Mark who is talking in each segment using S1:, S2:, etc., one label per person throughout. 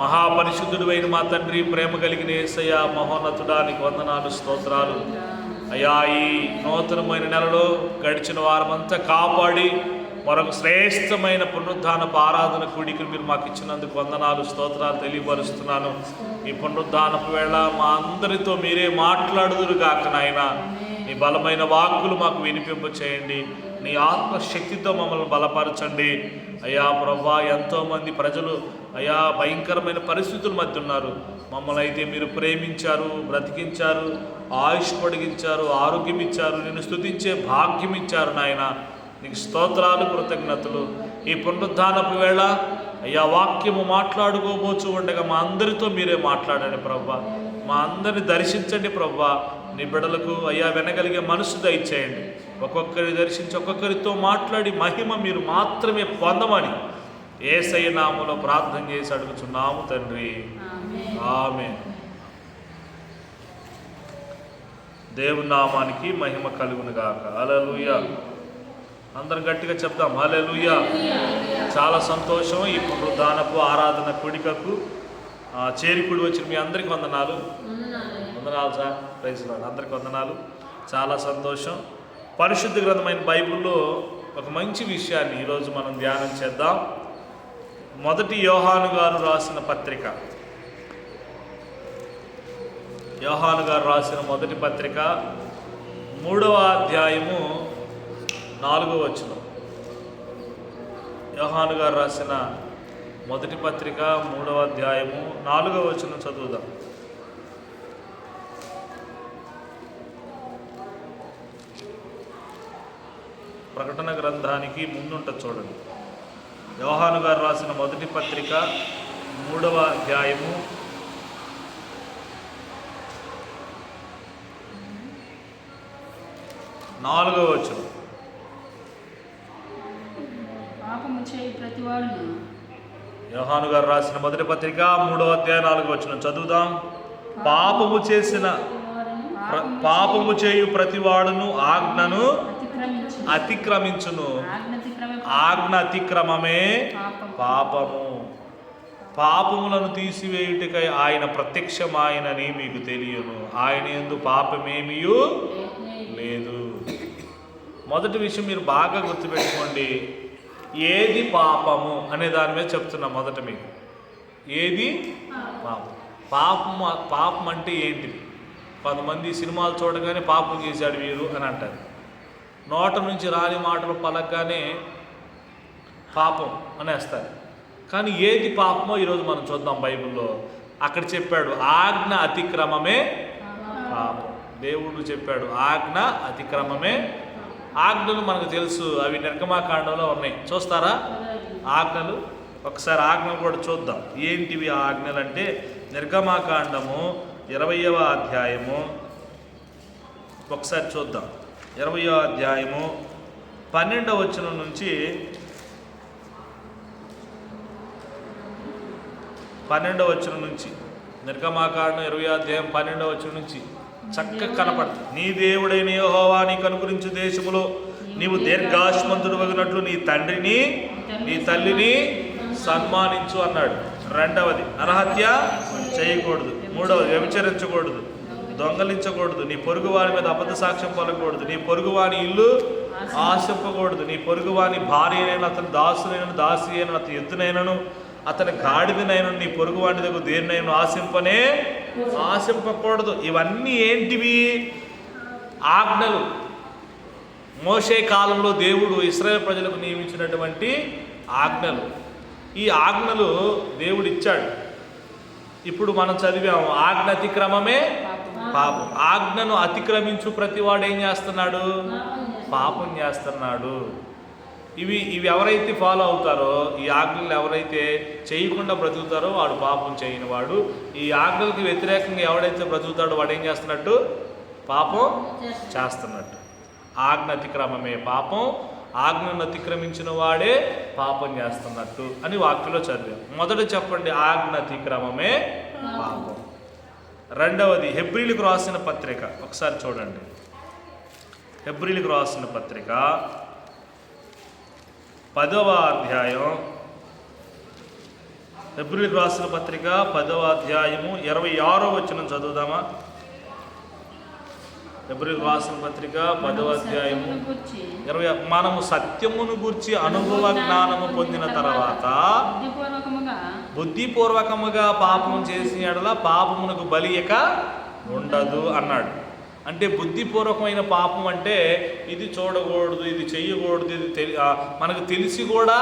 S1: మహాపరిశుద్ధుడు అయిన మా తండ్రి, ప్రేమ కలిగిన యేసయ్య, మహోన్నతుడానికి వందనాలు, స్తోత్రాలు అయ్యా. ఈ నూతనమైన నెలలో గడిచిన వారమంతా కాపాడి మరొక శ్రేష్టమైన పునరుద్ధానపు ఆరాధన కూడికి మీరు మాకు ఇచ్చినందుకు వందనాలు, స్తోత్రాలు తెలియపరుస్తున్నాను. ఈ పునరుద్ధానపు వేళ మా అందరితో మీరే మాట్లాడుదురు గాక నాయన. నీ బలమైన వాక్కులు మాకు వినిపింప చేయండి. నీ ఆత్మశక్తితో మమ్మల్ని బలపరచండి అయ్యా. ప్రభువా, ఎంతోమంది ప్రజలు అయ్యా భయంకరమైన పరిస్థితుల మధ్య ఉన్నారు. మమ్మల్ని అయితే మీరు ప్రేమించారు, బ్రతికించారు, ఆయుష్ పొడిగించారు, ఆరోగ్యం ఇచ్చారు, నిన్ను స్తుతించే భాగ్యం ఇచ్చారు నాయన. నీకు స్తోత్రాలు, కృతజ్ఞతలు. ఈ పునరుద్ధానపు వేళ అయ్యా వాక్యము మాట్లాడుకోబోచు ఉండగా మా అందరితో మీరే మాట్లాడండి ప్రభువా. మా అందరిని దర్శించండి ప్రభువా. నీ బిడ్డలకు అయ్యా వినగలిగే మనసు దయచేయండి. ఒక్కొక్కరిని దర్శించి ఒక్కొక్కరితో మాట్లాడి మహిమ మీరు మాత్రమే పొందమని యేసయ్య నామములో ప్రార్థన చేసి అడుగుచున్నాము తండ్రి, ఆమేన్. దేవుని నామానికి మహిమ కలుగును గాక. హల్లెలూయా. అందరం గట్టిగా చెప్దాం, హల్లెలూయా. చాలా సంతోషం. ఈ పునరుద్ధానపు ఆరాధన కూడికకు చేరికూడి వచ్చిన మీ అందరికీ వందనాలు. వందనాలు సార్, ప్రైజ్ లార్డ్. అందరికీ వందనాలు. చాలా సంతోషం. పరిశుద్ధ గ్రంథమైన బైబిల్లో ఒక మంచి విషయాన్ని ఈరోజు మనం ధ్యానం చేద్దాం. మొదటి యోహాను గారు రాసిన పత్రిక, యోహాను గారు రాసిన మొదటి పత్రిక 3వ అధ్యాయము 4వ వచనం. యోహాను గారు రాసిన మొదటి పత్రిక 3వ అధ్యాయము 4వ వచనం చదువుదాం. ప్రకటన గ్రంథానికి ముందుంటుంది చూడండి. యోహాను గారు రాసిన మొదటి పత్రిక 3వ అధ్యాయము 4వ వచనం. యోహాను గారు రాసిన మొదటి పత్రిక 3వ అధ్యాయం 4వ వచనం చదువుదాం. పాపము చేయు ప్రతివాడును ఆజ్ఞను అతిక్రమించును, ఆజ్ఞ అతిక్రమమే పాపము. పాపములను తీసివేయుటకై ఆయన ప్రత్యక్షమాయనని మీకు తెలియను, ఆయన యందు పాపమేమియూ లేదు. మొదటి విషయం మీరు బాగా గుర్తుపెట్టుకోండి. ఏది పాపము అనే దాని మీద చెప్తున్నా. మొదట మీకు ఏది పాపం అంటే ఏంటిది? కొంతమంది సినిమాలు చూడగానే పాపం చేశాడు వీరు అని అంటారు. నోట నుంచి రాని మాటలు పలకగానే పాపం అనేస్తారు. కానీ ఏది పాపమో ఈరోజు మనం చూద్దాం. బైబిల్లో అక్కడ చెప్పాడు ఆజ్ఞ అతిక్రమమే పాపం. దేవుడు చెప్పాడు ఆజ్ఞ అతిక్రమమే. ఆజ్ఞలు మనకు తెలుసు, అవి నిర్గమాకాండంలో ఉన్నాయి. చూస్తారా ఆజ్ఞలు? ఒకసారి ఆజ్ఞలు కూడా చూద్దాం. ఏంటివి ఆజ్ఞలు అంటే, నిర్గమాకాండము 20వ అధ్యాయము ఒకసారి చూద్దాం. 20వ అధ్యాయము 12వ వచనం నుంచి 12వ వచనం నుంచి, నిర్గమాకాండం 20వ అధ్యాయం 12వ వచనం నుంచి చక్కగా కనపడుతుంది. నీ దేవుడైన యెహోవా నీకు అనుగ్రహించు దేశములో నీవు దీర్ఘాయుష్మంతుడు వగినట్లు నీ తండ్రిని నీ తల్లిని సన్మానించు అన్నాడు. రెండవది నరహత్య చేయకూడదు. మూడవది వ్యభిచరించకూడదు, దొంగలించకూడదు, నీ పొరుగువాని మీద అబద్ధ సాక్ష్యం పలకూడదు, నీ పొరుగువాని ఇల్లు ఆశింపకూడదు, నీ పొరుగువాని భార్య అయిన అతని దాసునైనను దాసి అయిన అతని ఎద్దునైనను అతని గాడిదనైనను నీ పొరుగువాని దగ్గర దేనినైనా ఆశింపకూడదు. ఇవన్నీ ఏంటివి? ఆజ్ఞలు. మోషే కాలంలో దేవుడు ఇశ్రాయేలు ప్రజలకు నియమించినటువంటి ఆజ్ఞలు. ఈ ఆజ్ఞలు దేవుడు ఇచ్చాడు. ఇప్పుడు మనం చదివాము ఆజ్ఞ అతిక్రమమే పాపం. ఆజ్ఞను అతిక్రమించు ప్రతివాడు ఏం చేస్తున్నాడు? పాపం చేస్తున్నాడు. ఇవి ఎవరైతే ఫాలో అవుతారో, ఈ ఆజ్ఞలు ఎవరైతే చేయకుండా బ్రతుకుతారో వాడు పాపం చేయని వాడు. ఈ ఆజ్ఞలకి వ్యతిరేకంగా ఎవడైతే బ్రతుకుతాడో వాడు ఏం చేస్తున్నట్టు? పాపం చేస్తున్నట్టు. ఆజ్ఞ అతిక్రమమే పాపం. ఆజ్ఞను అతిక్రమించిన వాడే పాపం చేస్తున్నట్టు అని వాక్యంలో చదివాం. మొదట చెప్పండి, ఆజ్ఞ అతిక్రమమే పాపం. రెండవది హెబ్రీలకు రాసిన పత్రిక ఒకసారి చూడండి. హెబ్రీలకు రాసిన పత్రిక 10వ అధ్యాయం హెబ్రీయులకు రాసిన పత్రిక 10వ అధ్యాయము 26వ వచనం చదువుదామా? హెబ్రీయులకు రాసిన పత్రిక 10వ అధ్యాయము 20. మనము సత్యమును గూర్చి అనుభవ జ్ఞానము పొందిన తర్వాత బుద్ధిపూర్వకముగా పాపము చేసిన యెడల పాపమునకు బలి ఇక ఉండదు అన్నాడు. అంటే బుద్ధిపూర్వకమైన పాపం అంటే ఇది చూడకూడదు, ఇది చెయ్యకూడదు, ఇది మనకు తెలిసి కూడా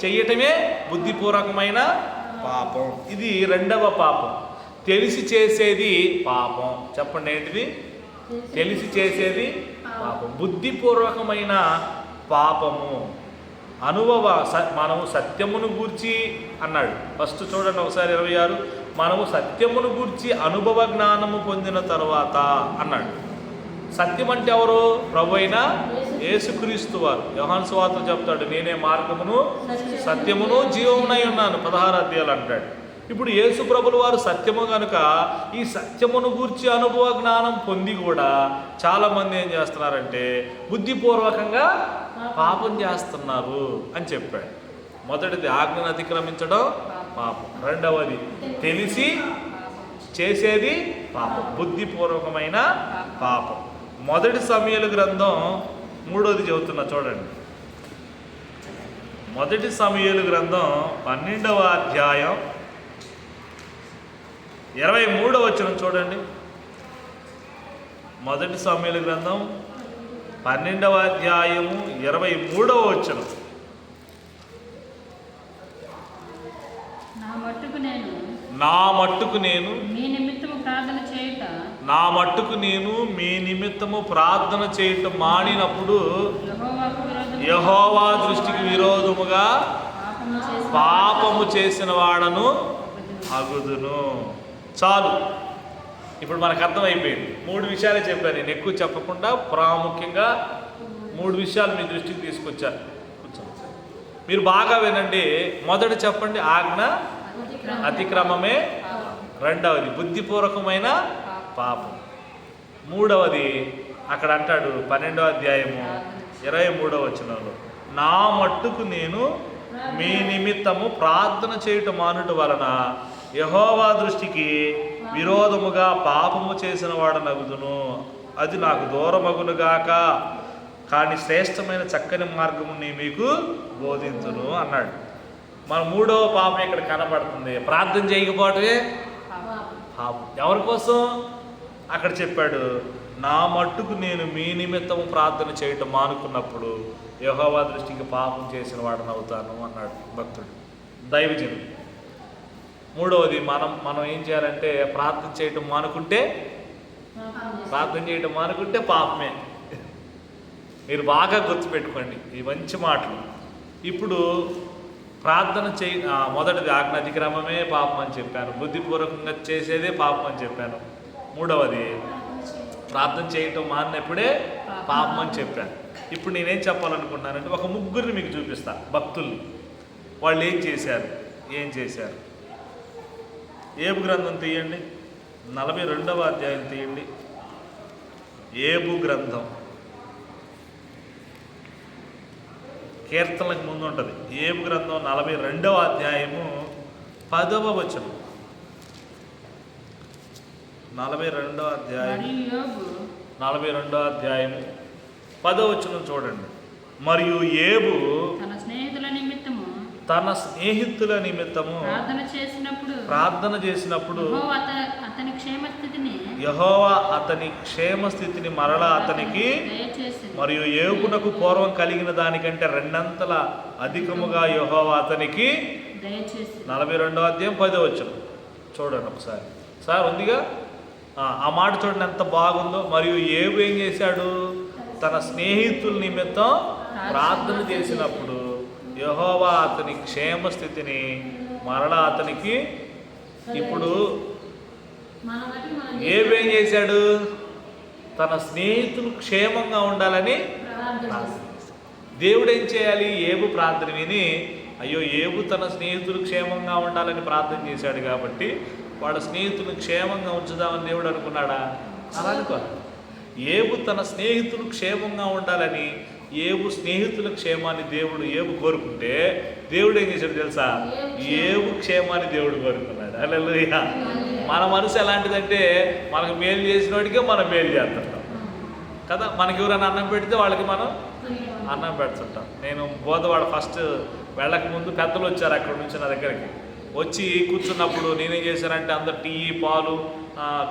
S1: చెయ్యటమే బుద్ధిపూర్వకమైన పాపం. ఇది రెండవ పాపం. తెలిసి చేసేది పాపం. చెప్పండి ఏంటిది? తెలిసి చేసేది పాపం. బుద్ధిపూర్వకమైన పాపము మనము సత్యమును గూర్చి అన్నాడు. ఫస్ట్ చూడండి ఒకసారి 26. మనము సత్యమును గూర్చి అనుభవ జ్ఞానము పొందిన తర్వాత అన్నాడు. సత్యం అంటే ఎవరు? ప్రభు అయిన యేసుక్రీస్తు వారు. యోహాను సువార్తలో చెప్తాడు, నేనే మార్గమును సత్యమును జీవమునై ఉన్నాను 16 అధ్యాయాలు అంటాడు. ఇప్పుడు యేసు ప్రభుల వారు సత్యము కనుక ఈ సత్యమును గూర్చి అనుభవ జ్ఞానం పొంది కూడా చాలామంది ఏం చేస్తున్నారంటే బుద్ధిపూర్వకంగా పాపం చేస్తున్నారు అని చెప్పాడు. మొదటిది ఆజ్ఞను అతిక్రమించడం పాపం. రెండవది తెలిసి చేసేది పాపం, బుద్ధిపూర్వకమైన పాపం. మొదటి సమూయేలు గ్రంథం 3వది చెబుతున్నా చూడండి. మొదటి సమూయేలు గ్రంథం 12వ అధ్యాయం 23వ వచనం చూడండి. మొదటి సమూయేలు గ్రంథం 12వ అధ్యాయము 23వ వచనం. నా మట్టుకు నేను మీ నిమిత్తము ప్రార్థన చేయటం మానినప్పుడు యెహోవా దృష్టికి విరోధముగా పాపము చేసిన వాడను అగుదును. చాలు, ఇప్పుడు మనకు అర్థమైపోయింది. 3 విషయాలే చెప్పాను నేను, ఎక్కువ చెప్పకుండా ప్రాముఖ్యంగా 3 విషయాలు మీ దృష్టికి తీసుకొచ్చాను. మీరు బాగా వినండి. మొదట చెప్పండి, ఆజ్ఞ అతిక్రమమే. రెండవది బుద్ధిపూర్వకమైన పాపం. మూడవది అక్కడ అంటాడు 12వ అధ్యాయము 23వ వచనంలో, నా మట్టుకు నేను మీ నిమిత్తము ప్రార్థన చేయుట మానుట వలన యెహోవా దృష్టికి విరోధముగా పాపము చేసిన వాడనగుదును, అది నాకు దూరమగునుగాక, కానీ శ్రేష్టమైన చక్కని మార్గముని మీకు బోధించును అన్నాడు. మన 3వ పాపం ఇక్కడ కనబడుతుంది. ప్రార్థన చేయకపోవటమే పాపం. ఎవరి కోసం? అక్కడ చెప్పాడు, నా మట్టుకు నేను మీ నిమిత్తము ప్రార్థన చేయటం మానుకున్నప్పుడు యెహోవా దృష్టికి పాపం చేసిన వాడని అవుతాను అన్నాడు భక్తుడు, దైవజనుడు. మూడవది మనం ఏం చేయాలంటే ప్రార్థన చేయటం మానుకుంటే పాపమే. మీరు బాగా గుర్తుపెట్టుకోండి ఈ మంచి మాటలు. ఇప్పుడు ప్రార్థన మొదటిది ఆజ్ఞ అతిక్రమమే పాపం అని చెప్పాను, బుద్ధిపూర్వకంగా చేసేదే పాపం అని చెప్పాను. మూడవది ప్రార్థన చేయటం మానినప్పుడే పాపం అని చెప్పాను. ఇప్పుడు నేనేం చెప్పాలనుకుంటున్నానంటే ఒక ముగ్గురిని మీకు చూపిస్తా, భక్తుల్ని. వాళ్ళు ఏం చేశారు. ఏబు గ్రంథం తీయండి, 42వ అధ్యాయం తీయండి. ఏబు గ్రంథం కీర్తనలకు ముందు ఉంటుంది. ఏబు గ్రంథం 42వ అధ్యాయము 10వ వచనం. 42వ అధ్యాయము 10వ వచనం చూడండి. మరియు ఏబు తన స్నేహితుల నిమిత్తము ప్రార్థన చేసినప్పుడు యెహోవా అతని క్షేమస్థితిని మరలా అతనికి మరియు ఏబునకు పూర్వం కలిగిన దానికంటే 2 అంతల అధికముగా యెహోవా అతనికి 42వ అధ్యాయం 10వ వచనం చూడండి ఒకసారి. సార్ ఉందిగా ఆ మాట చూడండి ఎంత బాగుందో. మరియు ఏబు ఏం చేశాడు? తన స్నేహితుల నిమిత్తం ప్రార్థన చేసినప్పుడు యెహోవా అతని క్షేమస్థితిని మరలా అతనికి. ఇప్పుడు ఏబు ఏం చేశాడు? తన స్నేహితులు క్షేమంగా ఉండాలని దేవుడు ఏం చేయాలి? ఏబు ప్రార్థన విని, అయ్యో ఏబు తన స్నేహితులు క్షేమంగా ఉండాలని ప్రార్థన చేశాడు కాబట్టి వాళ్ళ స్నేహితులను క్షేమంగా ఉంచుదామని దేవుడు అనుకున్నాడా? అలా అనుకో. ఏబు తన స్నేహితులు క్షేమంగా ఉండాలని, ఏబు స్నేహితుల క్షేమాన్ని దేవుడు ఏబు కోరుకుంటే దేవుడు ఏం చేశాడు తెలుసా? ఏబు క్షేమాన్ని దేవుడు కోరుకున్నాడు. హల్లెలూయా. మన మనసు ఎలాంటిదంటే మనకు మేలు చేసిన వాడికే మనం మేలు చేస్తుంటాం కదా. మనకి ఎవరైనా అన్నం పెడితే వాళ్ళకి మనం అన్నం పెడుతుంటాం. నేను బోధవాడ ఫస్ట్ వెళ్ళక ముందు పెద్దలు వచ్చారు అక్కడ నుంచి నా దగ్గరికి. వచ్చి కూర్చున్నప్పుడు నేనేం చేశానంటే అందరు టీ, పాలు,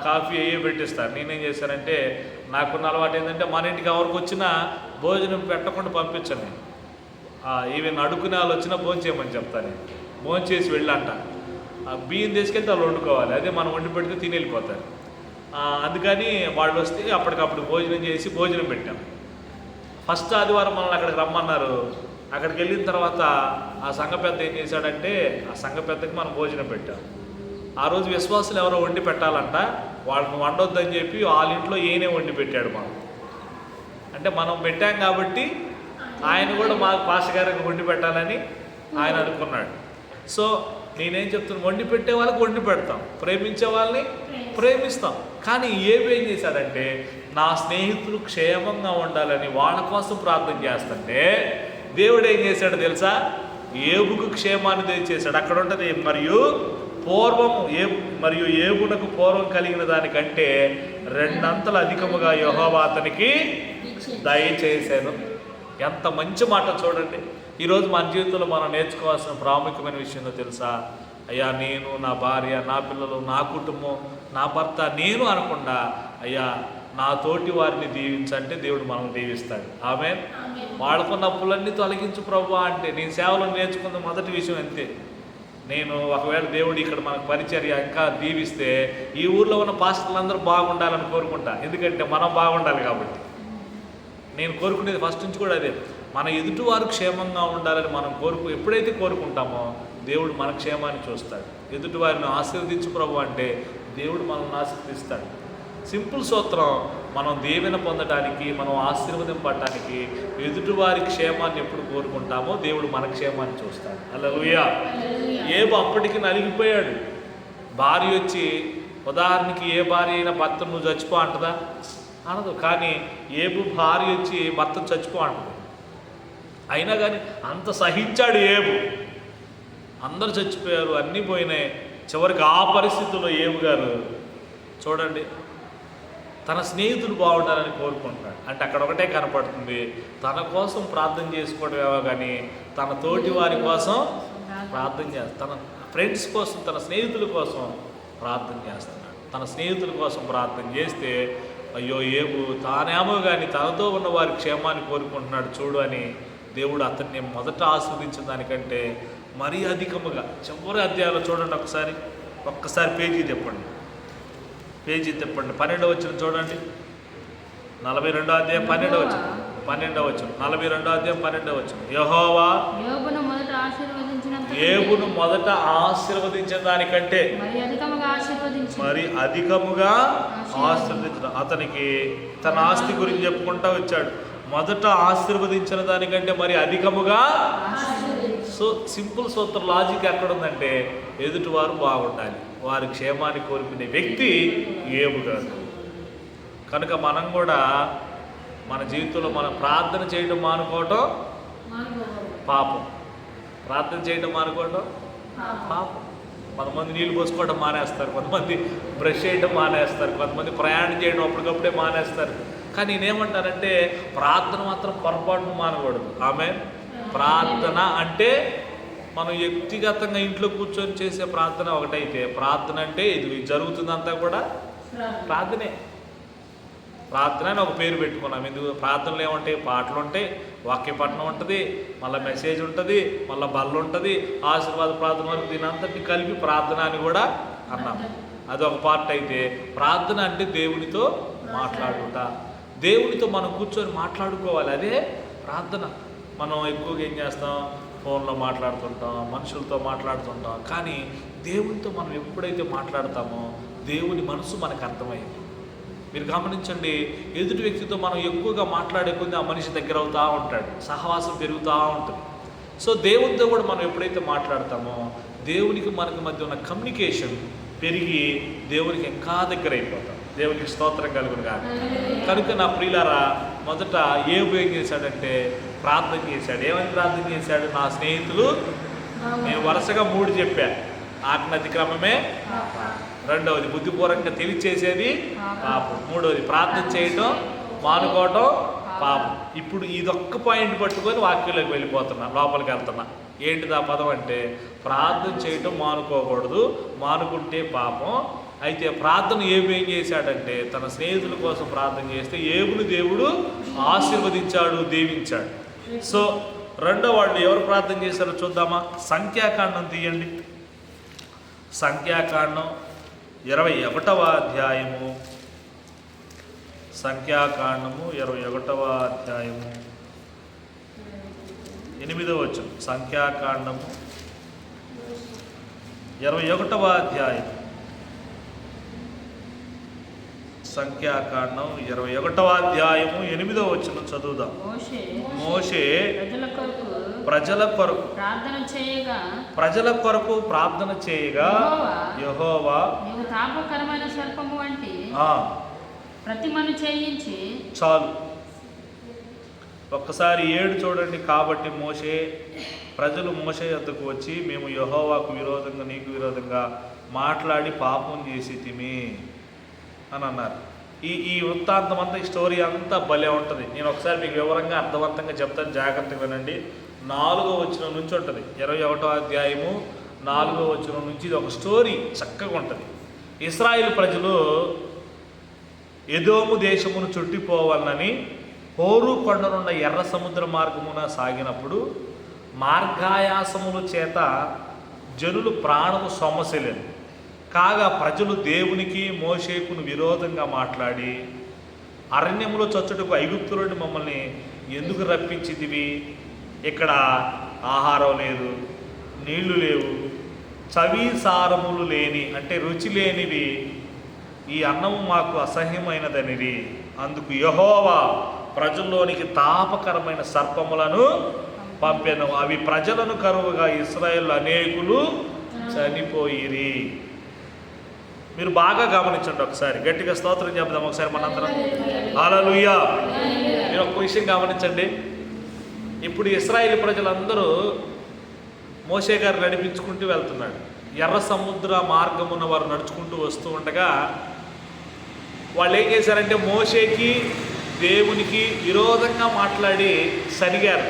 S1: కాఫీ అయ్యే పెట్టిస్తారు. నేనేం చేశానంటే నాకున్న అలవాటు ఏంటంటే మన ఇంటికి ఎవరికి వచ్చినా భోజనం పెట్టకుండా పంపించండి. ఈవెన్ అడుక్కునే వాళ్ళు వచ్చినా భోజనం చేయమని చెప్తాను. భోజనం చేసి వెళ్ళంట. బియ్యం తీసుకెళ్తే వాళ్ళు వండుకోవాలి, అదే మనం వండి పెడితే తిని వెళ్ళిపోతారు. అందుకని వాళ్ళు వస్తే అప్పటికప్పుడు భోజనం చేసి భోజనం పెట్టాం. ఫస్ట్ ఆదివారం మనల్ని అక్కడికి రమ్మన్నారు. అక్కడికి వెళ్ళిన తర్వాత ఆ సంఘ పెద్ద ఏం చేశాడంటే ఆ సంఘ పెద్దకి మనం భోజనం పెట్టాం. ఆ రోజు విశ్వాసులు ఎవరో వండి పెట్టాలంట, వాళ్ళని వండొద్దని చెప్పి వాళ్ళ ఇంట్లో ఈయనే వండి పెట్టాడు. మనం అంటే మనం పెట్టాం కాబట్టి ఆయన కూడా మాకు పాస్టర్ గారికి వండి పెట్టాలని ఆయన అనుకున్నాడు. సో నేనేం చెప్తున్నాను, వండి పెట్టే వాళ్ళకి వండి పెడతాం, ప్రేమించే వాళ్ళని ప్రేమిస్తాం. కానీ ఏం చేశాడంటే నా స్నేహితులు క్షేమంగా ఉండాలని వాళ్ళ కోసం ప్రార్థన చేస్తుంటే దేవుడు ఏం చేశాడు తెలుసా? ఏబుకు క్షేమాన్ని తెచ్చేశాడు. అక్కడ ఉంటుంది, మరియు ఏబునకు పూర్వం కలిగిన దానికంటే 2 అంతలు అధికముగా యెహోవా అతనికి దయచేశాను. ఎంత మంచి మాట చూడండి. ఈరోజు మన జీవితంలో మనం నేర్చుకోవాల్సిన ప్రాముఖ్యమైన విషయంలో తెలుసా? అయ్యా నేను, నా భార్య, నా పిల్లలు, నా కుటుంబం, నా భర్త, నేను అనకుండా అయ్యా నా తోటి వారిని దీవించంటే దేవుడు మనం దీవిస్తాడు. ఆమేన్. వాళ్ళకున్న అప్పులన్నీ తొలగించు ప్రభువా అంటే నేను సేవలో నేర్చుకున్న మొదటి విషయం అంతే. నేను ఒకవేళ దేవుడు ఇక్కడ మనకు పరిచర్య ఇంకా దీవిస్తే ఈ ఊర్లో ఉన్న పాస్టర్లందరూ బాగుండాలని కోరుకుంటా. ఎందుకంటే మనం బాగుండాలి కాబట్టి. నేను కోరుకునేది ఫస్ట్ నుంచి కూడా అదే, మన ఎదుటివారు క్షేమంగా ఉండాలని మనం ఎప్పుడైతే కోరుకుంటామో దేవుడు మన క్షేమాన్ని చూస్తాడు. ఎదుటివారిని ఆశీర్వదించు ప్రభు అంటే దేవుడు మనల్ని ఆశీర్వదిస్తాడు. సింపుల్ సూత్రం, మనం దీవెన పొందడానికి, మనం ఆశీర్వదింపడానికి ఎదుటివారి క్షేమాన్ని ఎప్పుడు కోరుకుంటామో దేవుడు మన క్షేమాన్ని చూస్తాడు. హల్లెలూయా. ఏబు అప్పటికి నలిగిపోయాడు. భార్య వచ్చి, ఉదాహరణకి ఏ భార్య అయినా భర్త నువ్వు చచ్చిపో అంటదా? అనదు. కానీ ఏబు భార్య వచ్చి భర్త చచ్చిపో అంటది. అయినా కానీ అంత సహించాడు ఏబు. అందరు చచ్చిపోయారు, అన్నీ పోయినాయి. చివరికి ఆ పరిస్థితుల్లో ఏబు గారు చూడండి తన స్నేహితులు బాగుండాలని కోరుకుంటాడు. అంటే అక్కడ ఒకటే కనపడుతుంది, తన కోసం ప్రార్థన చేసుకోవడమేమో కానీ తన తోటి వారి కోసం ప్రార్థన చేస్తాడు. తన ఫ్రెండ్స్ కోసం, తన స్నేహితుల కోసం ప్రార్థన చేస్తున్నాడు. తన స్నేహితుల కోసం ప్రార్థన చేస్తే అయ్యో ఏబు తానేమో కానీ తనతో ఉన్న వారి క్షేమాన్ని కోరుకుంటున్నాడు చూడు అని దేవుడు అతన్ని మొదట ఆస్వాదించిన దానికంటే మరీ అధికముగా చివరి అధ్యాయంలో చూడండి. ఒక్కసారి పేజీ తిప్పండి. 12వ వచనం చూడండి. 42వ అధ్యాయం 12వ వచనం. 42వ అధ్యాయం 12వ వచనం. యెహోవా ఏబును మొదట ఆశీర్వదించిన దానికంటే మరి అధికముగా ఆశీర్వదించడం. అతనికి తన ఆస్తి గురించి చెప్పుకుంటూ వచ్చాడు. మొదట ఆశీర్వదించిన దానికంటే మరి అధికముగా. సో సింపుల్ సూత్ర లాజిక్ ఎక్కడ ఉందంటే ఎదుటివారు బాగుండాలి, వారి క్షేమాన్ని కోరుకునే వ్యక్తి ఏబు గారు. కనుక మనం కూడా మన జీవితంలో మనం ప్రార్థన చేయడం మానుకోవటం పాపం. ప్రార్థన చేయడం మానుకోవటం పాపం. కొంతమంది నీళ్ళు పోసుకోవడం మానేస్తారు, కొంతమంది బ్రష్ చేయడం మానేస్తారు, కొంతమంది ప్రయాణం చేయడం అప్పటికప్పుడే మానేస్తారు. కానీ నేనేమంటానంటే ప్రార్థన మాత్రం పొరపాటును మానకూడదు. ఆమె ప్రార్థన అంటే మనం వ్యక్తిగతంగా ఇంట్లో కూర్చొని చేసే ప్రార్థన ఒకటైతే, ప్రార్థన అంటే ఇది జరుగుతుందంతా కూడా ప్రార్థనే. ప్రార్థన అని ఒక పేరు పెట్టుకున్నాం. ఎందుకు? ప్రార్థనలు ఏముంటాయి? పాటలు ఉంటాయి, వాక్యపట్నం ఉంటుంది, మళ్ళీ మెసేజ్ ఉంటుంది, మళ్ళీ బల్ల ఉంటుంది, ఆశీర్వాద ప్రార్థన వరకు దీని అంతటిని కలిపి ప్రార్థన అని కూడా అన్నాం. అదొక పార్ట్ అయితే, ప్రార్థన అంటే దేవునితో మాట్లాడుట, దేవునితో మనం కూర్చొని మాట్లాడుకోవాలి, అదే ప్రార్థన. మనం ఎక్కువగా ఏం చేస్తాం? ఫోన్లో మాట్లాడుతుంటాం, మనుషులతో మాట్లాడుతుంటాం. కానీ దేవునితో మనం ఎప్పుడైతే మాట్లాడతామో దేవుని మనసు మనకు అర్థమైంది. మీరు గమనించండి, ఎదుటి వ్యక్తితో మనం ఎక్కువగా మాట్లాడే కొద్దీ ఆ మనిషి దగ్గర అవుతూ ఉంటాడు, సహవాసం పెరుగుతూ ఉంటుంది. సో దేవునితో కూడా మనం ఎప్పుడైతే మాట్లాడతామో దేవునికి మనకి మధ్య ఉన్న కమ్యూనికేషన్ పెరిగి దేవునికి ఇంకా దగ్గర అయిపోతాం. దేవునికి స్తోత్రం కలుగును కాదు. కనుక నా ప్రియులారా, మొదట ఏబు ఏం చేశాడంటే ప్రార్థన చేశాడు. ఏమని ప్రార్థన చేశాడు? నా స్నేహితులు నేను వరుసగా 3 చెప్పా. ఆజ్ఞ అతిక్రమమే, రెండవది బుద్ధిపూర్వకంగా తెలియచేసేది పాపం, మూడవది ప్రార్థన చేయటం మానుకోవటం పాపం. ఇప్పుడు ఇదొక్క పాయింట్ పట్టుకొని వాక్యంలోకి వెళ్ళిపోతున్నా, లోపలికి వెళ్తున్నా. ఏంటిది ఆ పదం అంటే, ప్రార్థన చేయటం మానుకోకూడదు, మానుకుంటే పాపం. అయితే ప్రార్థన ఏం చేశాడంటే, తన స్నేహితుల కోసం ప్రార్థన చేస్తే ఏబుని దేవుడు ఆశీర్వదించాడు, దీవించాడు. సో రెండో వాళ్ళు ఎవరు ప్రార్థన చేశారో చూద్దామా. సంఖ్యాకాండం తీయండి. సంఖ్యాకాండం 21వ అధ్యాయము. సంఖ్యాకాండము 21వ అధ్యాయము 8వ వచనం. సంఖ్యాకాండము 21వ అధ్యాయం. సంఖ్యాకాండం 21వ అధ్యాయము 8వ వచనం చదువుదాం. మోషే ప్రజల కొరకు ప్రార్థన చేయగా యెహోవా
S2: తాపకరమైన సర్పము వంటి ప్రతిమను చేయించి.
S1: చాలు, ఒక్కసారి 7 చూడండి. కాబట్టి ప్రజలు మోషే వద్దకు వచ్చి, మేము యెహోవాకు విరోధంగా నీకు విరోధంగా మాట్లాడి పాపం చేసి తిమి అని అన్నారు. ఈ వృత్తాంతం అంతా, ఈ స్టోరీ అంతా భలే ఉంటుంది. నేను ఒకసారి మీకు వివరంగా అర్థవంతంగా చెప్తాను, జాగ్రత్తగా వినండి. 4వ వచనం నుంచి ఉంటుంది. 21వ అధ్యాయము 4వ వచనం నుంచి ఇది ఒక స్టోరీ చక్కగా ఉంటుంది. ఇశ్రాయేలు ప్రజలు ఎదోము దేశమును చుట్టిపోవాలని హోరు కొండనున్న ఎర్ర సముద్ర మార్గమున సాగినప్పుడు మార్గాయాసముల చేత జనులు ప్రాణము సొమ్మసిలేదు. కాగా ప్రజలు దేవునికి మోషేకును విరోధంగా మాట్లాడి, అరణ్యములో చచ్చుటకు ఐగుప్తులోని మమ్మల్ని ఎందుకు రప్పించితివి? ఇక్కడ ఆహారం లేదు, నీళ్లు లేవు, చవి సారములు లేని అంటే రుచి లేనివి ఈ అన్నము మాకు అసహ్యమైనదనిది. అందుకు యెహోవా ప్రజల్లోనికి తాపకరమైన సర్పములను పంపెను. అవి ప్రజలను కరువుగా ఇశ్రాయేలు అనేకులు చనిపోయిరి. మీరు బాగా గమనించండి, ఒకసారి గట్టిగా స్తోత్రం చెప్దాం ఒకసారి మనందరం. హల్లెలూయా. మీరు ఒక విషయం గమనించండి. ఇప్పుడు ఇశ్రాయేలు ప్రజలందరూ మోషే గారు నడిపించుకుంటూ వెళ్తున్నాడు. ఎర్ర సముద్ర మార్గమున వారు నడుచుకుంటూ వస్తూ ఉండగా వాళ్ళు ఏం చేశారంటే, మోషేకి దేవునికి విరోధంగా మాట్లాడి సనిగారు.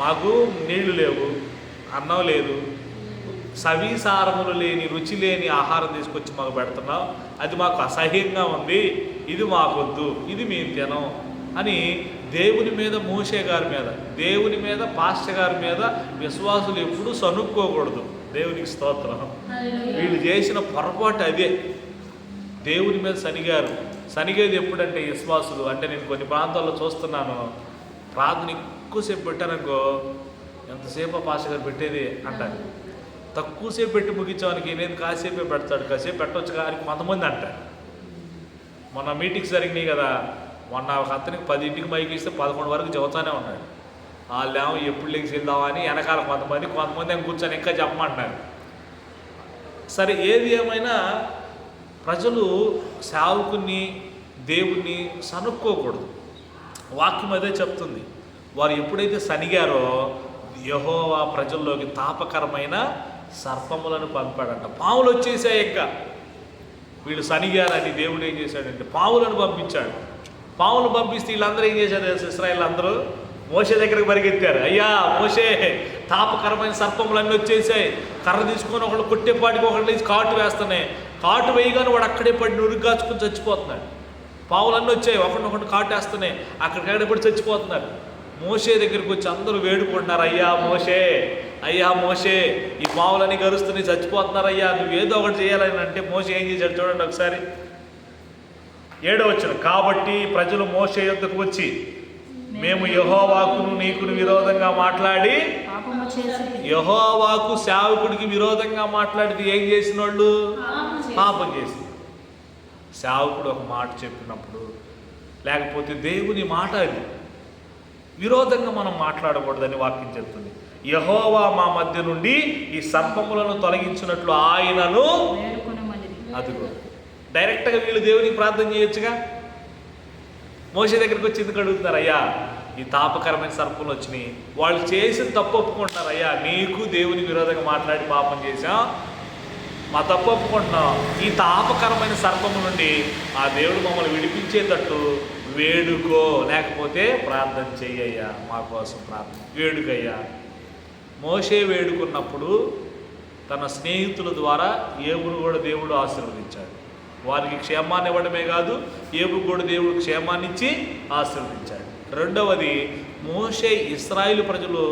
S1: మాకు నీళ్లు లేవు, అన్నం లేదు, సవిసారములు లేని రుచి లేని ఆహారం తీసుకొచ్చి మాకు పెడుతున్నావు, అది మాకు అసహ్యంగా ఉంది, ఇది మాకొద్దు, ఇది మేము తినం అని దేవుని మీద, మోషే గారి మీద, దేవుని మీద, పాస్టర్ గారి మీద విశ్వాసులు ఎప్పుడూ సనుక్కోకూడదు. దేవునికి స్తోత్రం. వీళ్ళు చేసిన పొరపాటు అదే. దేవుని మీద సనిగేది ఎప్పుడంటే విశ్వాసులు. అంటే నేను కొన్ని ప్రాంతాల్లో చూస్తున్నాను, ప్రార్థన ఎక్కువసేపు పెట్టారనుకో, ఎంతసేపు పాస్టర్ గారు పెట్టేది అంటారు. తక్కువసేపు పెట్టి ముగించానికి నేను కాసేపే పెడతాడు, కాసేపు పెట్టవచ్చు కానీ కొంతమంది అంటారు. మొన్న మీటింగ్స్ జరిగినాయి కదా, మొన్న ఒక అతనికి 10ంటికి మైకి ఇస్తే 11 వరకు చెబుతానే ఉన్నాడు. వాళ్ళేమో ఎప్పుడు లెగ్స్ వెళ్దామని వెనకాల కొంతమంది ఏమో కూర్చొని ఇంకా చెప్పమంటున్నారు. సరే, ఏది ఏమైనా ప్రజలు సేవకుని, దేవుణ్ణి సనుక్కోకూడదు. వాక్యం అదే చెప్తుంది. వారు ఎప్పుడైతే సనిగారో యెహోవా ప్రజల్లోకి తాపకరమైన సర్పములను పంపాడంట. పాములు వచ్చేసాయి. ఇంకా వీళ్ళు సనిగారని దేవుడు ఏం చేశాడంటే పాములను పంపించాడు. పాములు పంపిస్తే వీళ్ళందరూ ఏం చేశారు తెలుసు? ఇశ్రాయేలు అందరూ మోషే దగ్గరికి పరిగెత్తారు. అయ్యా మోషే, తాపకరమైన సర్పములన్నీ వచ్చేసాయి, కర్ర తీసుకొని ఒకళ్ళు కొట్టేపాటికి ఒకళ్ళు వేసి కాటు వేస్తున్నాయి. కాటు వేయగానే వాడు అక్కడే పడి నురుగాచుకుని చచ్చిపోతున్నాడు. పావులన్నీ వచ్చాయి, ఒకరినొకటి కాటు వేస్తున్నాయి, అక్కడికక్కడే పడి చచ్చిపోతున్నారు. మోషే దగ్గరికి వచ్చి అందరూ వేడుకుంటున్నారు, అయ్యా మోషే, అయ్యా మోషే, ఈ పావులన్నీ గరుస్తున్నాయి, చచ్చిపోతున్నారయ్యా, నువ్వు ఏదో ఒకటి చేయాలని అంటే మోషే ఏం చేశాడు చూడండి ఒకసారి. 7వ వచనం. కాబట్టి ప్రజలు మోషే యొద్దకు వచ్చి, మేము యెహోవాకును నీకును విరోధంగా మాట్లాడి, యెహోవాకు సేవకుడికి విరోధంగా మాట్లాడితే ఏం చేసిన వాళ్ళు? పాపం చేసి. సేవకుడు ఒక మాట చెప్పినప్పుడు, లేకపోతే దేవుని మాట అది విరోధంగా మనం మాట్లాడకూడదని వాక్యం చెప్తుంది. యెహోవా మా మధ్య నుండి ఈ సర్పములను తొలగించినట్లు ఆయనను అదిగో. డైరెక్ట్గా వీళ్ళు దేవునికి ప్రార్థన చేయొచ్చుగా. మోషే దగ్గరికి వచ్చి ఎందుకు అడుగుతున్నారు? అయ్యా ఈ తాపకరమైన సర్పములు వచ్చినాయి. వాళ్ళు చేసిన తప్పు ఒప్పుకుంటున్నారు. అయ్యా నీకు దేవునికి విరోధంగా మాట్లాడి పాపం చేశాం, మా తప్పు ఒప్పుకుంటున్నాం. ఈ తాపకరమైన సర్పము నుండి ఆ దేవుడు మమ్మల్ని విడిపించేటట్టు వేడుకో, లేకపోతే ప్రార్థన చెయ్యయ్యా, మా కోసం ప్రార్థన వేడుకయ్యా. మోషే వేడుకున్నప్పుడు తన స్నేహితుల ద్వారా ఏబును కూడా దేవుడు ఆశీర్వదించాడు. వారికి క్షేమాన్ని ఇవ్వడమే కాదు, ఏబు కూడా దేవుడు క్షేమాన్ని ఇచ్చి ఆశీర్వదించాడు. రెండవది, మోషే ఇశ్రాయేలు ప్రజలు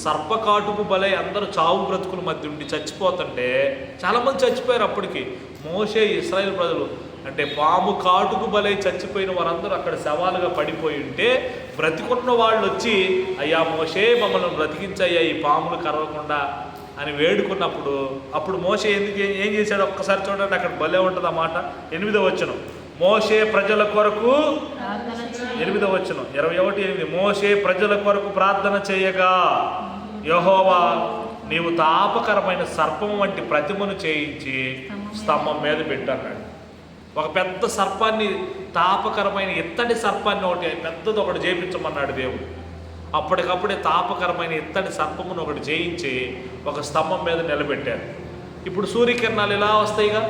S1: సర్పకాటుకు బలై అందరూ చావు బ్రతుకుల మధ్య ఉండి చచ్చిపోతుంటే, చాలామంది చచ్చిపోయారు అప్పటికి. మోషే ఇశ్రాయేలు ప్రజలు అంటే పాము కాటుకు బలై చచ్చిపోయిన వారందరూ అక్కడ శవాలుగా పడిపోయి ఉంటే, బ్రతికున్న వాళ్ళు వచ్చి అయ్యా మోషే మమ్మల్ని బ్రతికించయ్యా ఈ పాములు కరవకుండా అని వేడుకున్నప్పుడు, అప్పుడు మోషే ఏం చేశాడు ఒక్కసారి చూడండి, అక్కడ భలే ఉంటుంది ఆ మాట. 8వ వచనం, మోషే ప్రజల కొరకు 8వ వచనం 21:8, మోషే ప్రజల కొరకు ప్రార్థన చేయగా యెహోవా నీవు తాపకరమైన సర్పం వంటి ప్రతిమను చేయించి స్తంభం మీద పెట్టన్నాడు. ఒక పెద్ద సర్పాన్ని, తాపకరమైన ఇత్తడి సర్పాన్ని పెద్దది ఒకటి చేయించమన్నాడు దేవుడు. అప్పటికప్పుడే తాపకరమైన ఇత్తడి సర్పమును ఒకటి చేయించి ఒక స్తంభం మీద నిలబెట్టారు. ఇప్పుడు సూర్యకిరణాలు ఇలా వస్తాయిగా,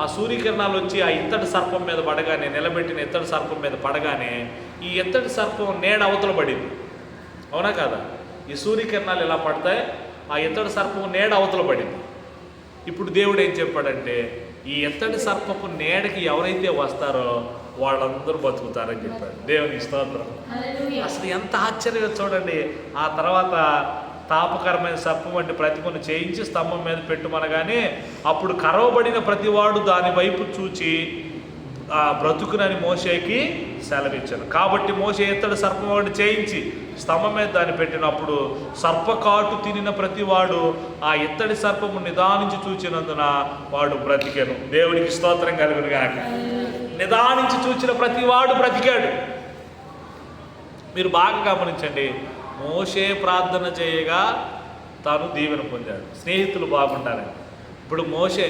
S1: ఆ సూర్యకిరణాలు వచ్చి ఆ ఇత్తడి సర్పం మీద పడగానే, నిలబెట్టిన ఇత్తడి సర్పం మీద పడగానే ఈ ఇత్తడి సర్పం నీడ అవతల పడింది. అవునా కదా? ఈ సూర్యకిరణాలు ఇలా పడతాయి, ఆ ఇత్తడి సర్పం నీడ అవతల పడింది. ఇప్పుడు దేవుడు ఏం చెప్పాడంటే, ఈ ఇత్తడి సర్పపు నీడకి ఎవరైతే వస్తారో వాళ్ళందరూ బతుకుతారని చెప్పాడు. దేవునికి స్తోత్రం. అసలు ఎంత ఆశ్చర్యం చూడండి. ఆ తర్వాత తాపకరమైన సర్పం వంటి ప్రతిమను చేయించి స్తంభం మీద పెట్టుమనగానే అప్పుడు కరవబడిన ప్రతివాడు దాని వైపు చూచి బ్రతుకునని మోషేకి సెలవిచ్చాను. కాబట్టి మోషే ఇత్తడి సర్పం ఒకటి చేయించి స్తంభం మీద దాన్ని పెట్టినప్పుడు సర్పకాటు తినిన ప్రతివాడు ఆ ఇత్తడి సర్పము నిదానించి చూచినందున వాడు బ్రతికెను. దేవునికి స్తోత్రం కలుగును గాక. నిదానించి చూచిన ప్రతివాడు బ్రతికాడు. మీరు బాగా గమనించండి, మోషే ప్రార్థన చేయగా తాను దీవెన పొందాడు, స్నేహితులు బాగుంటారని. ఇప్పుడు మోషే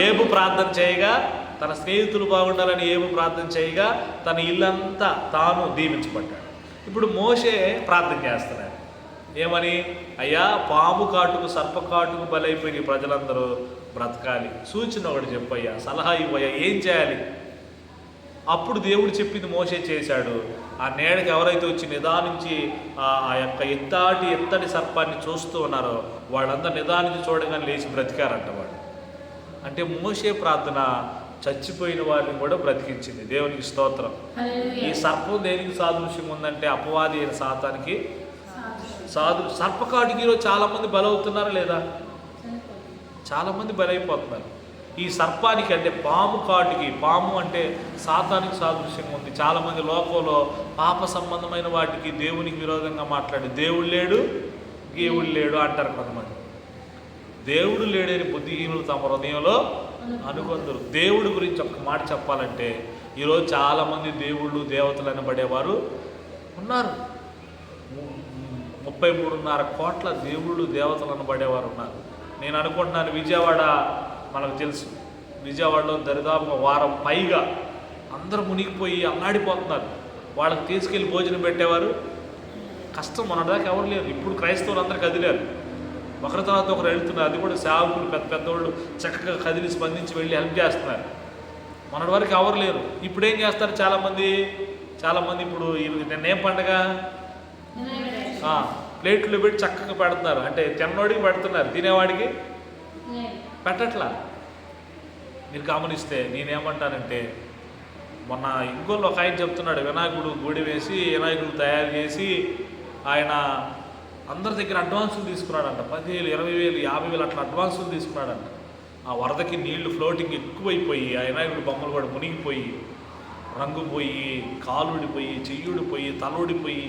S1: ఏబు ప్రార్థన చేయగా తన స్నేహితులు బాగుండాలని ఏబు ప్రార్థన చేయగా తన ఇల్లంతా తాను దీవించబడ్డాడు. ఇప్పుడు మోషే ప్రార్థన చేస్తున్నాడు ఏమని, అయ్యా పాము కాటుకు సర్పకాటుకు బలైపోయిన ప్రజలందరూ బ్రతకాలి, సూచన ఒకటి చెప్పయ్యా, సలహా ఇవ్వయ్యా, ఏం చేయాలి? అప్పుడు దేవుడు చెప్పింది మోషే చేశాడు. ఆ నీడకి ఎవరైతే వచ్చి నిదానించి ఆ యొక్క ఎత్తడి సర్పాన్ని చూస్తూ ఉన్నారో వాళ్ళందరూ నిదానించి చూడగానే లేచి బ్రతికారంట వాడు. అంటే మోషే ప్రార్థన చచ్చిపోయిన వారిని కూడా బ్రతికించింది. దేవునికి స్తోత్రం. ఈ సర్పం దేనికి సాదృశ్యం ఉందంటే అపవాది అయిన సాతానికి సర్పకాటికి ఈరోజు చాలామంది బలవుతున్నారా లేదా? చాలామంది బలైపోతున్నారు. ఈ సర్పానికి అంటే పాము కాటికి, పాము అంటే సాతానికి సాదృశ్యం ఉంది. చాలామంది లోకంలో పాప సంబంధమైన వాటికి దేవునికి విరోధంగా మాట్లాడి దేవుడు లేడు దేవుడు లేడు అంటారు కొంతమంది. దేవుడు లేడని బుద్ధిహీనులు తమ హృదయంలో అనుకొందరు. దేవుడి గురించి ఒక మాట చెప్పాలంటే ఈరోజు చాలామంది దేవుళ్ళు దేవతలు అనబడేవారు ఉన్నారు. 33.5 కోట్ల దేవుళ్ళు దేవతలు అనబడేవారు ఉన్నారు. నేను అనుకుంటున్నాను విజయవాడ, మనకు తెలుసు, విజయవాడలో దరిదాపుగా వారం పైగా అందరూ మునిగిపోయి అల్లాడిపోతున్నారు. వాళ్ళకి తీసుకెళ్ళి భోజనం పెట్టేవారు కష్టం. మొన్నటిదాకా ఎవరు లేరు. ఇప్పుడు క్రైస్తవులు అందరూ కదిలేరు, ఒకరి తర్వాత ఒకరు వెళ్తున్నారు. అది కూడా సేవకులు పెద్దవాళ్ళు చక్కగా కదిలి స్పందించి వెళ్ళి హెల్ప్ చేస్తున్నారు. మొన్నటి వరకు ఎవరు లేరు. ఇప్పుడు ఏం చేస్తారు చాలామంది ఇప్పుడు నిన్నేం పండగ ప్లేట్లు పెట్టి చక్కగా పెడుతున్నారు. అంటే తిన్నోడికి పెడుతున్నారు, తినేవాడికి పెట్టట్లా. మీరు గమనిస్తే నేనేమంటానంటే, మొన్న ఇంకోళ్ళు ఒక ఆయన చెప్తున్నాడు, వినాయకుడు గుడి వేసి వినాయకుడు తయారు చేసి ఆయన అందరి దగ్గర అడ్వాన్సులు తీసుకున్నాడంట. 10,000, 20,000, 50,000 అట్లా అడ్వాన్సులు తీసుకున్నాడంట. ఆ వరదకి నీళ్లు ఫ్లోటింగ్ ఎక్కువైపోయి ఆ వినాయకుడి బొమ్మలు కూడా మునిగిపోయి, రంగు పోయి, కాలుడిపోయి, చెయ్యుడిపోయి, తలోడిపోయి,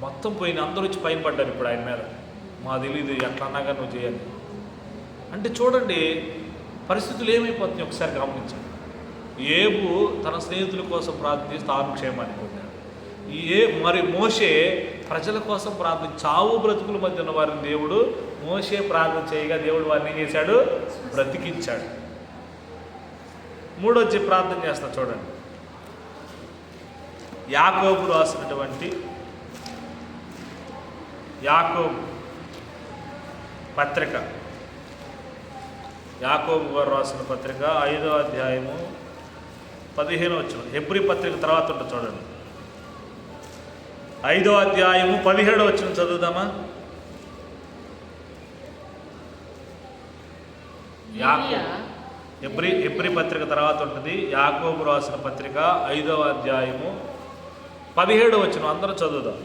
S1: మొత్తం పోయి అందరూ వచ్చి పైన పడ్డారు ఇప్పుడు ఆయన మీద. మా తెలీదు ఎట్లా అన్నాగా నువ్వు చేయాలి అంటే. చూడండి పరిస్థితులు ఏమైపోతున్నాయి ఒకసారి గమనించండి. ఏబు తన స్నేహితుల కోసం ప్రార్థించి తాను క్షేమాన్ని పొందాడు. మరి మోషే ప్రజల కోసం చావు బ్రతుకుల మధ్య ఉన్న వారిని దేవుడు మోషే ప్రార్థన చేయగా దేవుడు వారిని ఏం చేశాడు? బ్రతికించాడు. మూడోది ప్రార్థన చేస్తా చూడండి. యాకోబు రాసినటువంటి యాకోబు పత్రిక, యాకోబు గారు రాసిన పత్రిక 5వ అధ్యాయము 15వ వచనం. హెబ్రీ పత్రిక తర్వాత ఉంటుంది చూడండి. 5వ అధ్యాయము 17వ వచనం చదువుదామా? హెబ్రీ పత్రిక తర్వాత ఉంటుంది. యాకోబు రాసిన పత్రిక 5వ అధ్యాయము 17వ వచనం. అందరూ చదువుదాం.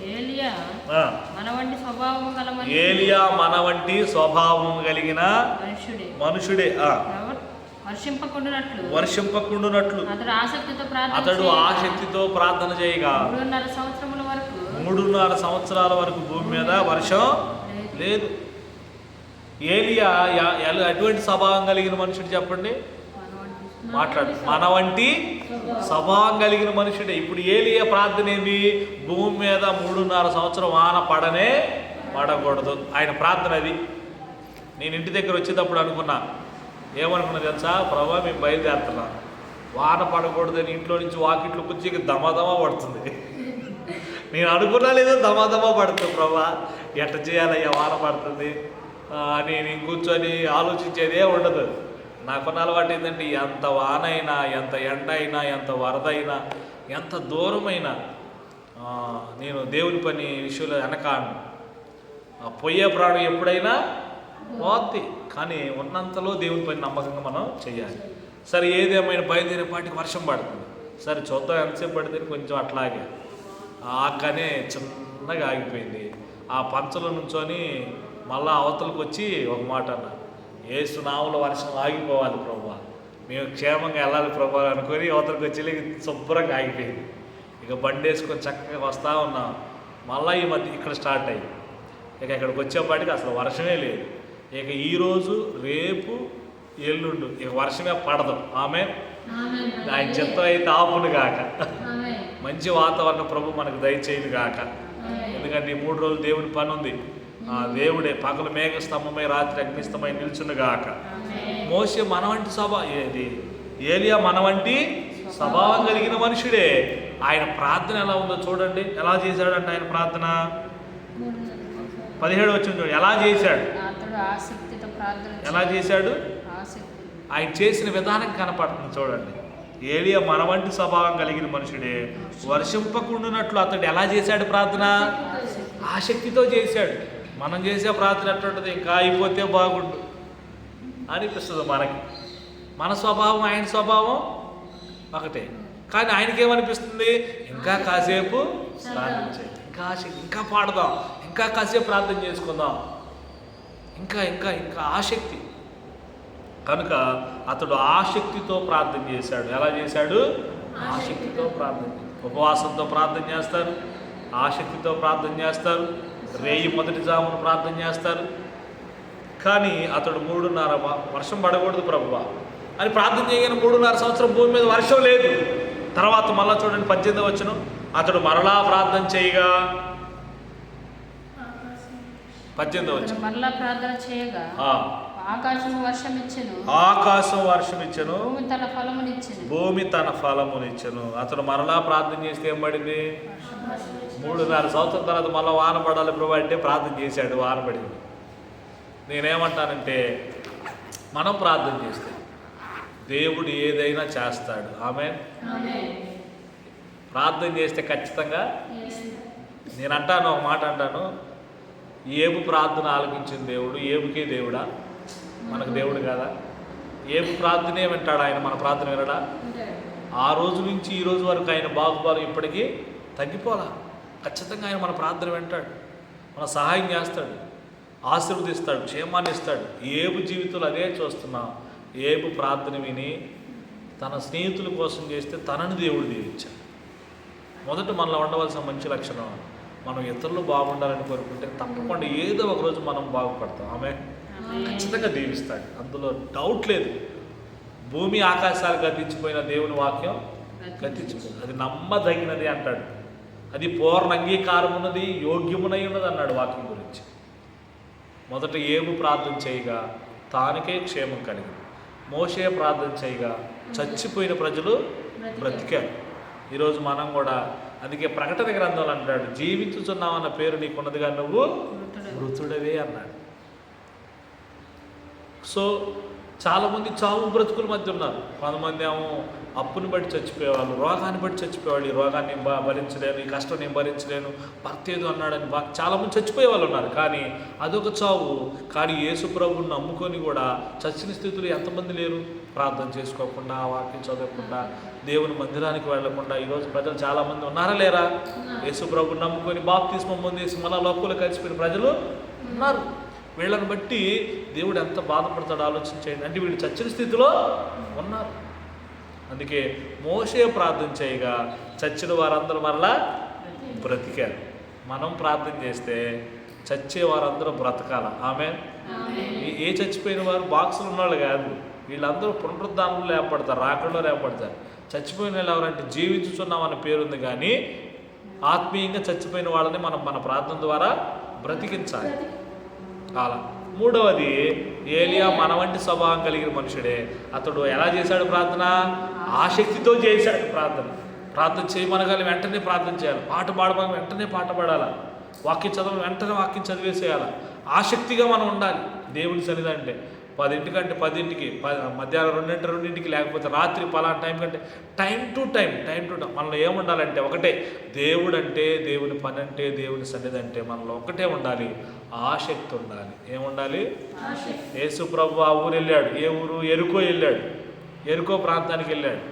S2: ఏలియా మన వంటి స్వభావం కలిగిన మనుషుడే వర్షింపకుండునట్లు అతడు ఆసక్తితో ప్రార్థన చేయగా 3.5 సంవత్సరాల వరకు భూమి మీద వర్షం లేదు. ఏలియా ఎటువంటి స్వభావం కలిగిన మనుషుడు చెప్పండి? మాట్లాడు. మన వంటి స్వభావం కలిగిన మనుషుడే. ఇప్పుడు ఏలియా ప్రార్థన ఏంది? భూమి మీద 3.5 సంవత్సరం వాన పడకూడదు. ఆయన ప్రార్థన అది. నేను ఇంటి దగ్గర వచ్చేటప్పుడు అనుకున్నా, ఏమనుకున్నా తెలుసా? ప్రభా మేము బయలుదేరుతున్నా, వాన పడకూడదని ఇంట్లో నుంచి వాకిట్లో కూర్చి దమాదమా పడుతుంది. నేను అనుకున్నా లేదో దమాదమా పడుతుంది. ప్రభా ఎట్ట చేయాలయ్యా, వాన పడుతుంది అని నేను కూర్చొని ఆలోచించేదే ఉండదు. నాకున్న అలవాటు ఏంటంటే, ఎంత వాన అయినా, ఎంత ఎండ అయినా, ఎంత వరద అయినా, ఎంత దూరమైనా నేను దేవుని పని విషయంలో వెనకాను. పోయే ప్రాణం ఎప్పుడైనా పోద్ది, కానీ ఉన్నంతలో దేవుని పని నమ్మకంగా మనం చేయాలి. సరే, ఏదేమైనా బయలుదేరేపాటికి వర్షం పడుతుంది. సరే చూద్దాం ఎంతసేపు పడుతుంది. కొంచెం అట్లాగే ఆకనే చిన్నగా ఆగిపోయింది. ఆ పంచలో నుంచొని మళ్ళా అవతలకు వచ్చి ఒక మాట అన్నా, యేసు నామములో వర్షం ఆగిపోవాలి ప్రభువా, మేము క్షేమంగా వెళ్ళాలి ప్రభువా అనుకొని అవతలకు వచ్చి శుభ్రంగా ఆగిపోయింది. ఇక బండి వేసుకొని చక్కగా వస్తూ ఉన్నాం. మళ్ళీ ఈ మధ్య ఇక్కడ స్టార్ట్ అయ్యి ఇక ఇక్కడికి వచ్చేపాటికి అసలు వర్షమే లేదు. ఇక ఈరోజు, రేపు, ఎల్లుండు ఇక వర్షమే పడదు. ఆమె ఆయన చిత్తం అయితే ఆపును గాక. మంచి వాతావరణం ప్రభు మనకు దయచేయును గాక. ఎందుకంటే ఈ 3 రోజులు దేవుని పని ఉంది. దేవుడే పగలు మేఘస్తంభమై రాత్రి అగ్నిస్తంభమై నిల్చునుగాక. మోషే మన వంటి ఏలియా మన వంటి స్వభావం కలిగిన మనుషుడే. ఆయన ప్రార్థన ఎలా ఉందో చూడండి. ఎలా చేశాడంటే ఆయన ప్రార్థన 17 వచ్చింది. ఎలా చేశాడు? ఎలా చేశాడు? ఆయన చేసిన విధానం కనపడుతుంది చూడండి. ఏలియా మన వంటి స్వభావం కలిగిన మనుషుడే, వర్షింపకుండునట్లు అతడు ఎలా చేశాడు ప్రార్థన? ఆసక్తితో చేశాడు. మనం చేసే ప్రార్థన ఎట్లుంటుంది? ఇంకా అయిపోతే బాగుండు అనిపిస్తుంది మనకి. మన స్వభావం ఆయన స్వభావం ఒకటే, కానీ ఆయనకేమనిపిస్తుంది? ఇంకా కాసేపు ప్రార్థన చేయాలి, ఇంకా ఆసక్తి, ఇంకా పాడదాం, ఇంకా కాసేపు ప్రార్థన చేసుకుందాం, ఇంకా ఇంకా ఇంకా ఆసక్తి. కనుక అతడు ఆసక్తితో ప్రార్థన చేశాడు. ఎలా చేశాడు? ఆసక్తితో ప్రార్థన. ఉపవాసంతో ప్రార్థన చేస్తారు, ఆసక్తితో ప్రార్థన చేస్తారు, రేయి మొదటి జామును ప్రార్థన చేస్తారు. కానీ అతడు 3.5 వర్షం పడకూడదు ప్రభువా అని ప్రార్థన చేయగానే 3.5 సంవత్సరం భూమి మీద వర్షం లేదు. తర్వాత మళ్ళా చూడండి 18వ వచనం. అతడు మరలా ప్రార్థన చేయగా 18వ వచనం, మరలా ప్రార్థన చేయగా ఆకాశం వర్షం ఇచ్చెను, భూమి తన ఫలమునిచ్చెను. అతడు మరలా ప్రార్థన చేస్తే ఏం పడింది? 3.5 సంవత్సరం తర్వాత మళ్ళీ వాన పడాలి ప్రభు అంటే ప్రార్థన చేశాడు, వాన పడింది. నేనేమంటానంటే, మనం ప్రార్థన చేస్తే దేవుడు ఏదైనా చేస్తాడు. ఆమేన్. ప్రార్థన చేస్తే ఖచ్చితంగా. నేను అంటాను, ఒక మాట అంటాను, ఏబు ప్రార్థన ఆలకించిన దేవుడు ఏబుకే దేవుడా? మనకు దేవుడు కదా. ఏబు ప్రార్థనే వింటాడు ఆయన, మన ప్రార్థన వినడా? ఆ రోజు నుంచి ఈ రోజు వరకు ఆయన బాగుబాలు ఇప్పటికీ తగ్గిపోలా. ఖచ్చితంగా ఆయన మన ప్రార్థన వింటాడు, మన సహాయం చేస్తాడు, ఆశీర్వదిస్తాడు, క్షేమాన్ని ఇస్తాడు. ఏబు జీవితంలో అదే చూస్తున్నాం. ఏబు ప్రార్థన విని తన స్నేహితుల కోసం చేస్తే తనని దేవుడు దీవించాడు. మొదట మనలో ఉండవలసిన మంచి లక్షణం, మనం ఇతరులు బాగుండాలని కోరుకుంటే తప్పకుండా ఏదో ఒక రోజు మనం బాగుపడతాం. ఆమె ఖచ్చితంగా దీవిస్తాడు, అందులో డౌట్ లేదు. భూమి ఆకాశాలు గతించిపోయిన దేవుని వాక్యం గతించిపోయింది, అది నమ్మదగినది అంటాడు. అది పూర్ణ అంగీకారం ఉన్నది, యోగ్యమునై ఉన్నది అన్నాడు వాక్యం గురించి. మొదట ఏబు ప్రార్థన చేయగా తానికే క్షేమం కలిగింది. మోషే ప్రార్థన చేయగా చచ్చిపోయిన ప్రజలు బ్రతికారు. ఈరోజు మనం కూడా
S1: అందుకే ప్రకటన గ్రంథంలో అంటాడు, జీవించుచున్నావన్న పేరు నీకున్నదిగా నువ్వు మృతుడవే అన్నాడు. సో చాలామంది చావు బ్రతుకుల మధ్య ఉన్నారు. కొంతమంది ఏమో అప్పుని బట్టి చచ్చిపోయేవాళ్ళు, రోగాన్ని బట్టి చచ్చిపోయేవాళ్ళు. ఈ రోగాన్ని నేను భరించలేను, ఈ కష్టం నేను భరించలేను, భర్త ఏదో అన్నాడని చాలామంది చచ్చిపోయే వాళ్ళు ఉన్నారు. కానీ అదొక చావు. కానీ యేసు ప్రభువుని నమ్ముకొని కూడా చచ్చిన స్థితిలో ఎంతమంది లేరు? ప్రార్థన చేసుకోకుండా, వాక్యం చదవకుండా, దేవుని మందిరానికి వెళ్లకుండా ఈరోజు ప్రజలు చాలామంది ఉన్నారా లేరా? యేసు ప్రభువుని నమ్ముకొని బాప్తిస్మం పొందేసి మళ్ళా లోకంలో కలిసిపోయిన ప్రజలు ఉన్నారు. వీళ్ళని బట్టి దేవుడు ఎంత బాధపడతాడో ఆలోచించేయండి. అంటే వీళ్ళు చచ్చిన స్థితిలో ఉన్నారు. అందుకే మోషే ప్రార్థన చేయగా చచ్చిన వారందరూ మరలా బ్రతికారు. మనం ప్రార్థన చేస్తే చచ్చే వారందరూ బ్రతకాల. ఆమె ఏ చచ్చిపోయిన వారు బాక్సులు ఉన్నవాళ్ళు కాదు, వీళ్ళందరూ పునరుద్ధానంలో ఏర్పడతారు, రాకడలో ఏర్పడతారు. చచ్చిపోయిన వాళ్ళు ఎవరంటే జీవించుచున్నామన్న పేరుంది, కానీ ఆత్మీయంగా చచ్చిపోయిన వాళ్ళని మనం మన ప్రార్థన ద్వారా బ్రతికించాలి. అలా మూడవది, ఏలియా మన వంటి స్వభావం కలిగిన మనుషుడే. అతడు ఎలా చేశాడు ప్రార్థన? ఆసక్తితో చేశాడు ప్రార్థన. ప్రార్థన చేయమనగాలి వెంటనే ప్రార్థన చేయాలి, పాట పాడమని వెంటనే పాట పాడాలి, వాక్యం చదవడం వెంటనే వాక్యం చదివేసేయాలి. ఆసక్తిగా మనం ఉండాలి దేవుని సన్నిధి. అంటే 10 కంటే 10కి, మధ్యాహ్నం 2కి, లేకపోతే రాత్రి పలానా టైం కంటే టైం టు టైం మనలో ఏముండాలంటే ఒకటే, దేవుడు అంటే, దేవుని పని అంటే, దేవుని సన్నిధి అంటే మనలో ఒకటే ఉండాలి, ఆసక్తి ఉండాలి. ఏముండాలి? యేసు ప్రభు ఆ ఊరు వెళ్ళాడు. ఏ ఊరు? ఎరుకో వెళ్ళాడు. ఎరుకో ప్రాంతానికి వెళ్ళాడు.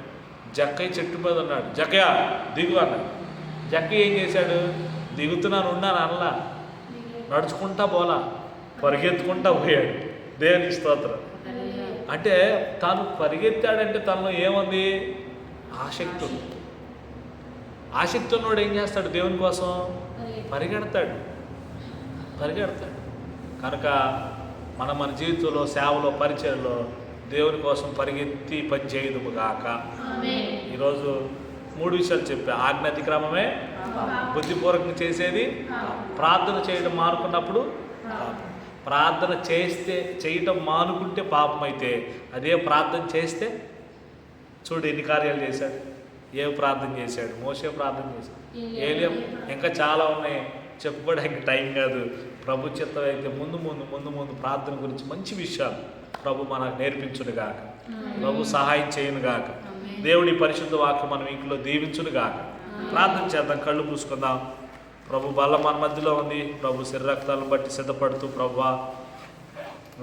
S1: జక్కయ్య చెట్టు మీద ఉన్నాడు. జక్కయ్య దిగు అన్నాడు. జక్కయ్య ఏం చేశాడు? దిగుతున్నాను ఉన్నాను అనలా, నడుచుకుంటా పోలా, పరిగెత్తుకుంటా పోయాడు. దేవుని స్తోత్రం. అంటే తాను పరిగెత్తాడంటే తనలో ఏముంది? ఆసక్తి ఉంది. ఆసక్తి ఉన్నవాడు ఏం చేస్తాడు? దేవుని కోసం పరిగెడతాడు. కనుక మన జీవితంలో, సేవలో, పరిచయంలో దేవుని కోసం పరిగెత్తి పని చేయదుము గాక. ఈరోజు 3 విషయాలు చెప్పా. ఆజ్ఞ అతిక్రమమే, బుద్ధిపూర్వకంగా చేసేది, ప్రార్థన చేయడం మానుకున్నప్పుడు ప్రార్థన చేయటం మానుకుంటే పాపం అయితే, అదే ప్రార్థన చేస్తే చూడు ఎన్ని కార్యాలు చేశాడు. ఏ ప్రార్థన చేశాడు? మోషే ప్రార్థన చేశాడు. ఏలియా, ఇంకా చాలా ఉన్నాయి, చెప్పుకోవడానికి టైం కాదు. ప్రభు చిత్తం అయితే ముందు ప్రార్థన గురించి మంచి విషయాలు ప్రభు మనకు నేర్పించునుగాక, ప్రభు సహాయం చేయనుగాక. దేవుడి పరిశుద్ధ వాక్యం మనం ఇంట్లో దీవించునుగాక. ప్రార్థన చేద్దాం, కళ్ళు మూసుకుందాం. ప్రభు బల్ల మన మధ్యలో ఉంది. ప్రభు శరీరక్తాలను బట్టి సిద్ధపడుతూ, ప్రభువా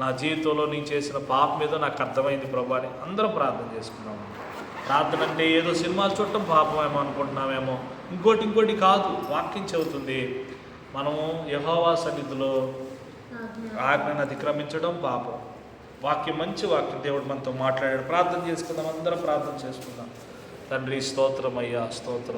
S1: నా జీవితంలో నేను చేసిన పాపం మీద నాకు అర్థమైంది ప్రభు అని అందరం ప్రార్థన చేసుకున్నాము. ప్రార్థన అంటే ఏదో సినిమాలు చూడటం పాపమేమో అనుకుంటున్నామేమో. ఇంకోటి కాదు, వాక్యం చెబుతుంది. మనము యెహోవా సన్నిధిలో ఆజ్ఞను అతిక్రమించడం పాపం. వాక్యం మంచి వాక్యం, దేవుడు మనతో మాట్లాడాడు. ప్రార్థన చేసుకుందాం, అందరం ప్రార్థన చేసుకుందాం. తండ్రి స్తోత్రం అయ్యా, స్తోత్రం.